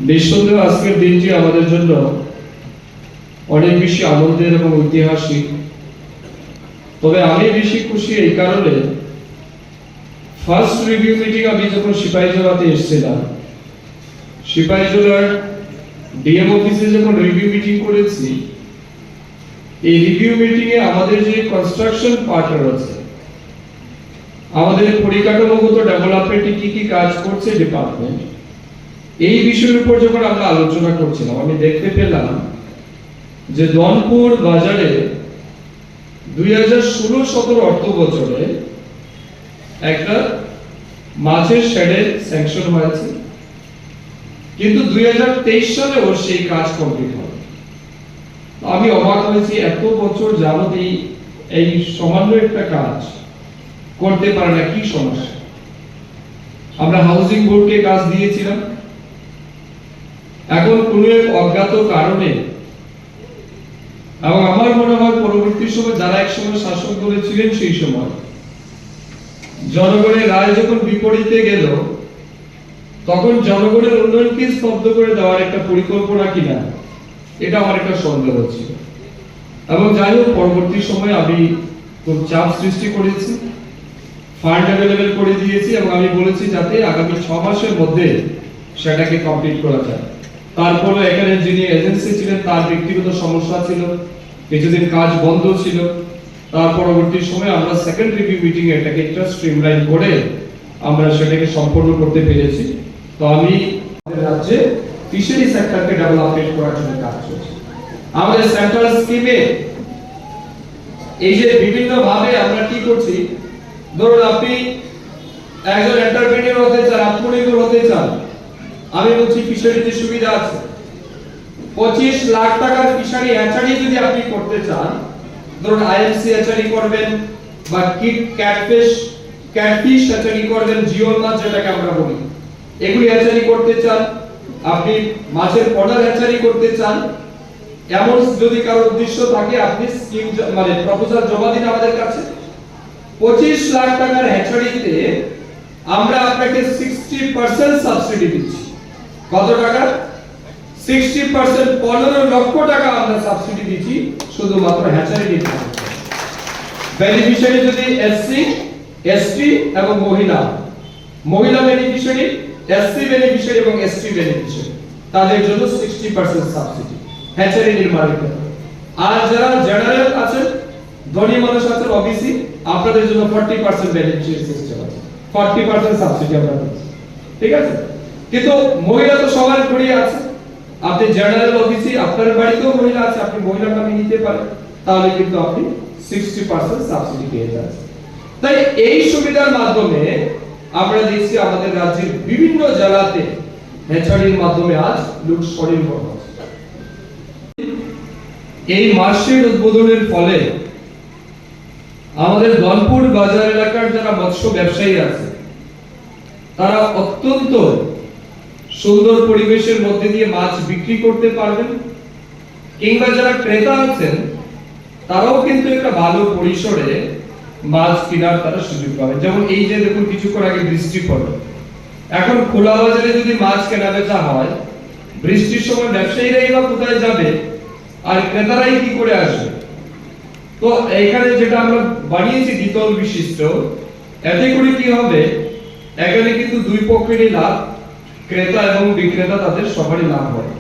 নিঃসন্দেহে আজকের দিনটি আমাদের জন্য অনেক বেশি আনন্দের এবং ঐতিহাসিক। তবে আমি বেশি খুশি এই কারণে, ফার্স্ট রিভিউ মিটিং আমি যখন সিপাহীজলাতে এসেছিলাম, সিপাহীজলার ডিএম অফিসে যখন রিভিউ মিটিং করেছি, এই রিভিউ মিটিং এ আমাদের যে কনস্ট্রাকশন পার্টনার আছে, আমাদের পরিকাঠামোগত ডেভেলপমেন্টে কি কি কাজ করছে ডিপার্টমেন্ট, এই বিষয়ের উপর যখন আমরা আলোচনা করছিলাম, আমি দেখতে পেলাম যে দনপুর বাজারে 2016-17 অর্থ বছরে একটা মাছের শেডের স্যাংশন হয়েছে, কিন্তু 2023 সালেও সেই কাজ কমপ্লিট হবে। আমি অবাক হয়েছি, এত বছর যাবত এই সামান্য একটা কাজ করতে পারে না, কি সমস্যা? আমরা হাউজিং বোর্ডকে কাজ দিয়েছিলাম, এখন কোন এক অজ্ঞাত কারণে, এবং আমার মনে হয় পরবর্তী সময় যারা এক সময় শাসক দলে ছিলেন, সেই সময় জনগণের রায় যখন বিপরীতে গেল, তখন জনগণের উন্নয়নকে স্তব্ধ করে দেওয়ার একটা পরিকল্পনা কিনা, এটা আমার একটা সন্দেহ ছিল। এবং যাই হোক, পরবর্তী সময় আমি খুব চাপ সৃষ্টি করেছি, ফান্ড অ্যাভেলেবেল করে দিয়েছি, এবং আমি বলেছি যাতে আগামী 6 মাসের মধ্যে সেটাকে কমপ্লিট করা যায়। তারপরে এখানে যিনি এজেন্সি ছিলেন, তার ব্যক্তিগত সমস্যা ছিল, কিছুদিন কাজ বন্ধ ছিল। তার পরবর্তী সময় আমরা সেকেন্ড রিভিউ মিটিং এ এটাকে একটা স্ট্রিমলাইন করে আমরা সেটাকে সম্পন্ন করতে পেরেছি। তো আমি আমাদের রাজ্যে ফিশারি সেক্টরকে ডেভেলপমেন্ট করার জন্য কাজ করছি। আমাদের সেন্ট্রাল স্কিমে এই যে বিভিন্ন ভাবে আমরা কি করছি, ধরুন আপনি একজন এন্টারপ্রেনিউর হতে চান, আত্মনির্ভর হতে চান, আমি বলছি ফিশারিতে সুবিধা আছে। 25 লাখ টাকার ফিশারি হ্যাচারি যদি আপনি করতে চান, ধরুন আইএমসি হ্যাচারি করবেন, বা ক্যাটফিশ হ্যাচারি করবেন, জিওল মাছ যেটাকে আমরা বলি, এগুলি হ্যাচারি করতে চান, আপনি মাছের পডার হ্যাচারি করতে চান, এমন যদি কারো উদ্দেশ্য থাকে, আপনি স্কিম মানে প্রপোজাল জমা দিন আমাদের কাছে। 25 লাখ টাকার হ্যাচারিতে আমরা আপনাকে 60% সাবসিডি দিচ্ছি। কত টাকা? 60%, 15 লক্ষ টাকা আমরা সাবসিডি দিচ্ছি শুধুমাত্র হ্যাচারি দিতে। বেনিফিশিয়ারি যদি এসসি, এসটি এবং মহিলা বেনিফিশিয়ারি, এসসি বেনিফিশিয়ারি এবং এসটি বেনিফিশিয়ারি, তাদের জন্য 60% সাবসিডি হ্যাচারি নির্মাণের ক্ষেত্রে। আর যারা জেনারেল আছেন, ধনী মানুষ আছেন, ওবিসি, আপনাদের জন্য 40% বেনিফিশিয়ারি সিস্টেম আছে, 40% সাবসিডি আমরা দিচ্ছি। ঠিক আছে? কিন্তু মহিলা তো সবার ঘরে আছে, আপনি জেনারেল ওবিসি, আপনার বাড়িতেও মহিলা আছে, আপনি মহিলার নামে নিতে পারেন, তাহলে কিন্তু আপনি 60% সাবসিডি পেয়ে যাচ্ছেন। তাই এই সুবিধার মাধ্যমে আমরা দেখছি আমাদের রাজ্যের বিভিন্ন জেলাতে হ্যাচারির মাধ্যমে আজ লোক স্বনির্ভর হচ্ছে। এই মার্শের উদ্বোধনের ফলে আমাদের দনপুর বাজার এলাকার যারা মৎস্য ব্যবসায়ী আছে, তারা অত্যন্ত সুন্দর পরিবেশের মধ্যে দিয়ে মাছ বিক্রি করতে পারবেন, কিংবা যারা ক্রেতা আছেন তারাও কিন্তু একটা ভালো পরিসরে মাছ কেনার তারা সুযোগ পাবেন। যেমন এই যে দেখুন, কিছুক্ষণ আগে বৃষ্টি পড়লো, এখন খোলা বাজারে যদি মাছ কেনা বেচা হয়, বৃষ্টির সময় ব্যবসায়ীরাই বা কোথায় যাবে, আর ক্রেতারাই কি করে আসবে? তো এখানে যেটা আমরা বানিয়েছি দ্বিতল বিশিষ্ট, এতে করে কি হবে, এখানে কিন্তু দুই পক্ষেরই লাভ, ক্রেতা এবং বিক্রেতা তাদের সবারই লাভ হয়।